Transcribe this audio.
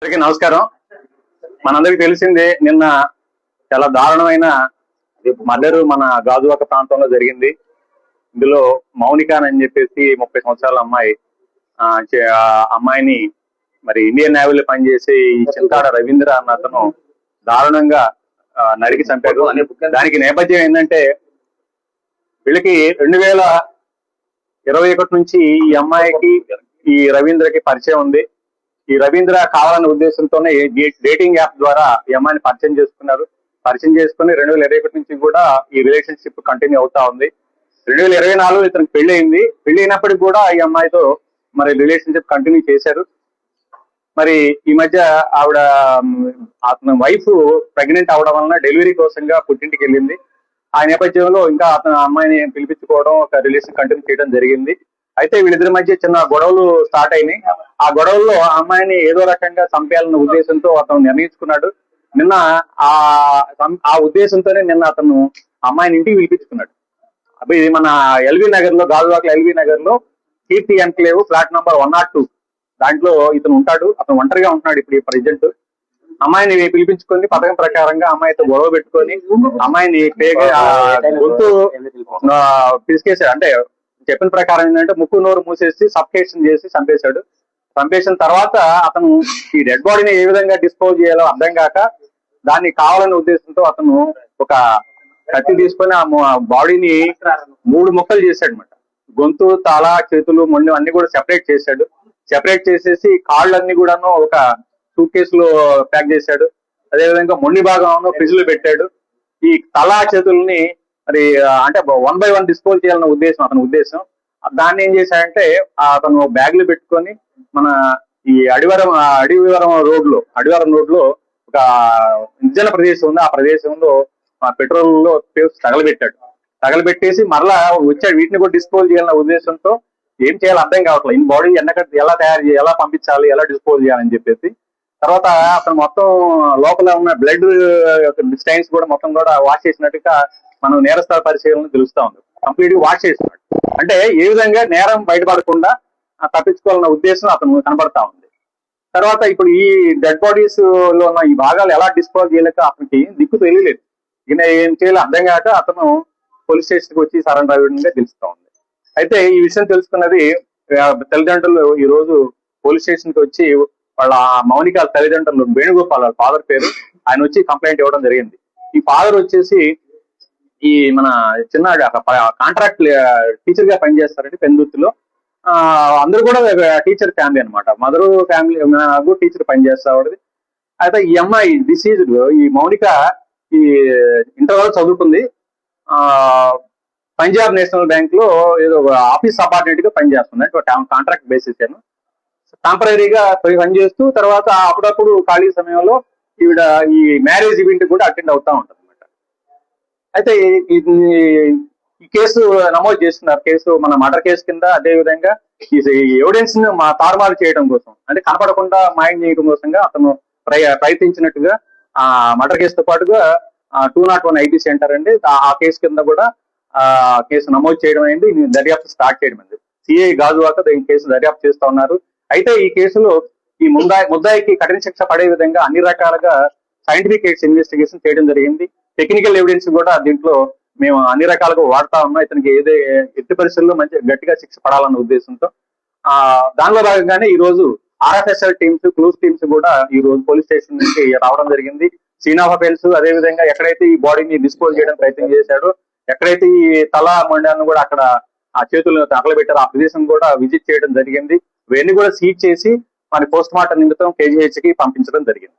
అందరికీ నమస్కారం. మనందరికి తెలిసిందే, నిన్న చాలా దారుణమైన మర్డర్ మన గాజువాక ప్రాంతంలో జరిగింది. ఇందులో మౌనిక అని చెప్పేసి 30 సంవత్సరాల అమ్మాయి, అమ్మాయిని మరి ఇండియన్ నేవీలో పనిచేసి చింతాడ రవీంద్ర అన్న అతను దారుణంగా నరికి చంపారు. దానికి నేపథ్యం ఏంటంటే, వీళ్ళకి 2021 నుంచి ఈ అమ్మాయికి ఈ రవీంద్రకి పరిచయం ఉంది. ఈ రవీంద్ర కావాలనే ఉద్దేశంతోనే డేటింగ్ యాప్ ద్వారా ఈ అమ్మాయిని పరిచయం చేసుకున్నారు. పరిచయం చేసుకుని 2021 నుంచి కూడా ఈ రిలేషన్షిప్ కంటిన్యూ అవుతా ఉంది. 2024 ఇతనికి పెళ్లి అయింది. పెళ్లి అయినప్పటికీ కూడా ఈ అమ్మాయితో మరి రిలేషన్షిప్ కంటిన్యూ చేశారు. మరి ఈ మధ్య ఆవిడ అతని వైఫ్ ప్రెగ్నెంట్ అవడం వలన డెలివరీ కోసంగా పుట్టింటికి వెళ్ళింది. ఆ నేపథ్యంలో ఇంకా అతను అమ్మాయిని పిలిపించుకోవడం, ఒక రిలేషన్ కంటిన్యూ చేయడం జరిగింది. అయితే వీళ్ళిద్దరి మధ్య చిన్న గొడవలు స్టార్ట్ అయినాయి. ఆ గొడవల్లో ఆ అమ్మాయిని ఏదో రకంగా చంపేయాలన్న ఉద్దేశంతో అతను నిర్ణయించుకున్నాడు. నిన్న ఆ ఉద్దేశంతోనే నిన్న అతను అమ్మాయిని ఇంటికి పిలిపించుకున్నాడు. అవి మన ఎల్వి నగర్ లో, గాజువాక ఎల్వి నగర్ లో కీర్తి ఎన్క్లేవ్ ఫ్లాట్ నంబర్ 102 దాంట్లో ఇతను ఉంటాడు. అతను ఒంటరిగా ఉంటున్నాడు ఇప్పుడు ప్రెసిడెంట్. అమ్మాయిని పిలిపించుకొని పథకం ప్రకారంగా అమ్మాయితో గొడవ పెట్టుకొని అమ్మాయిని గొంతు పిసికేసాడు. అంటే చెప్పిన ప్రకారం ఏంటంటే ముక్కు నోరు మూసేసి సఫకేషన్ చేసి చంపేశాడు. చంపేసిన తర్వాత అతను ఈ డెడ్ బాడీని ఏ విధంగా డిస్పోజ్ చేయాలో అర్థం కాక దాన్ని కావాలనే ఉద్దేశంతో అతను ఒక కత్తి తీసుకొని ఆ బాడీని 3 ముక్కలు చేశాడు అనమాట. గొంతు, తల, చేతులు, మొండి అన్ని కూడా సెపరేట్ చేశాడు. సెపరేట్ చేసేసి కాళ్ళన్నీ కూడాను ఒక సూట్ కేసులో ప్యాక్ చేశాడు. అదేవిధంగా మొండి భాగం ఫ్రిడ్జ్ లో పెట్టాడు. ఈ తల, చేతుల్ని మరి అంటే 1 by 1 డిస్పోజ్ చేయాలన్న ఉద్దేశం అతని ఉద్దేశం. దాన్ని ఏం చేశాడంటే అతను బ్యాగ్ లో పెట్టుకొని మన ఈ అడివివరం రోడ్ లో ఒక నిర్జన ప్రదేశం ఉంది. ఆ ప్రదేశంలో పెట్రోల్ లో తగలబెట్టేసి మరలా వచ్చాడు. వీటిని కూడా డిస్పోజ్ చేయాలన్న ఉద్దేశంతో ఏం చేయాలో అర్థం కావట్లేదు. ఈ బాడీ ఎలా తయారు చేయాలి, ఎలా పంపించాలి, ఎలా డిస్పోజ్ చేయాలని చెప్పేసి తర్వాత అతను మొత్తం లోపల ఉన్న బ్లడ్ స్టైన్స్ కూడా మొత్తం కూడా వాష్ చేసినట్టుగా మనం నేరస్థల పరిశీలన తెలుస్తా ఉంది. కంప్లీట్ గా వాష్ చేస్తున్నాడు. అంటే ఏ విధంగా నేరం బయటపడకుండా తప్పించుకోవాలన్న ఉద్దేశం అతను కనబడతా ఉంది. తర్వాత ఇప్పుడు ఈ డెడ్ బాడీస్ లో ఉన్న ఈ భాగాలు ఎలా డిస్పోజ్ చేయలేక అతనికి దిక్కు తెలియలేదు. ఈయన ఏం చేయాలో అర్థం కాక అతను పోలీస్ స్టేషన్ కి వచ్చి సరెండర్ అవ్వడంగా తెలుస్తా ఉంది. అయితే ఈ విషయం తెలుసుకున్నది తల్లిదండ్రులు ఈ రోజు పోలీస్ స్టేషన్ కి వచ్చి వాళ్ళ మౌనిక తల్లిదండ్రులు వేణుగోపాల్, వాళ్ళ ఫాదర్ పేరు, ఆయన వచ్చి కంప్లైంట్ ఇవ్వడం జరిగింది. ఈ ఫాదర్ వచ్చేసి ఈ మన చిన్న కాంట్రాక్ట్ టీచర్ గా పనిచేస్తారండి పెందుర్తిలో. అందరూ కూడా టీచర్ ఫ్యామిలీ అనమాట. మదర్ ఫ్యామిలీ టీచర్ పనిచేస్తాడు. అయితే ఈ అమ్మాయి డిసీజ్డ్ ఈ మౌనిక ఈ ఇంటర్ వరకు చదువుకుంది. పంజాబ్ నేషనల్ బ్యాంక్ లో ఏదో ఆఫీస్ సబార్డినేట్ గా పనిచేస్తుంది. అంటే కాంట్రాక్ట్ బేసిస్ టెంపరీగా పనిచేస్తూ తర్వాత అప్పుడప్పుడు ఖాళీ సమయంలో ఈవిడ ఈ మ్యారేజ్ ఈవెంట్ కూడా అటెండ్ అవుతా ఉంటుంది అనమాట. అయితే ఈ కేసు నమోదు చేస్తున్నారు. కేసు మన మర్డర్ కేసు కింద. అదే విధంగా ఈ ఎవిడెన్స్ ను తారుమారు చేయడం కోసం, అంటే కనపడకుండా మాయం చేయడం కోసంగా అతను ప్రయత్నించినట్టుగా ఆ మర్డర్ కేసుతో పాటుగా 201 ఐపీసీ అంటారండి. ఆ కేసు కింద కూడా కేసు నమోదు చేయడం అయింది. దర్యాప్తు స్టార్ట్ చేయడం అయింది. సిఐ గాజువాక ఈ కేసు దర్యాప్తు చేస్తా ఉన్నారు. అయితే ఈ కేసులో ఈ ముద్దాయికి కఠిన శిక్ష పడే విధంగా అన్ని రకాలుగా సైంటిఫిక్ ఇన్వెస్టిగేషన్ చేయడం జరిగింది. టెక్నికల్ ఎవిడెన్స్ కూడా దీంట్లో మేము అన్ని రకాలుగా వాడుతా ఉన్నాం. ఇతనికి ఎట్టి పరిస్థితుల్లో మంచి గట్టిగా శిక్ష పడాలన్న ఉద్దేశంతో దానిలో భాగంగానే ఈ రోజు ఆర్ఎఫ్ఎస్ఎల్ టీమ్స్, క్లూస్ టీమ్స్ కూడా ఈ రోజు పోలీస్ స్టేషన్ నుంచి రావడం జరిగింది. సీన్ ఆఫ్ అఫెన్స్, అదేవిధంగా ఎక్కడైతే ఈ బాడీని డిస్పోజ్ చేయడం ప్రయత్నం చేశాడో, ఎక్కడైతే ఈ తల మొండాన్ని కూడా అక్కడ ఆ చేతులను తగలబెట్టారో ఆ ప్రదేశం కూడా విజిట్ చేయడం జరిగింది. ఇవన్నీ కూడా సీజ్ చేసి మన పోస్ట్ మార్టం నిమిత్తం KGH కి పంపించడం జరిగింది.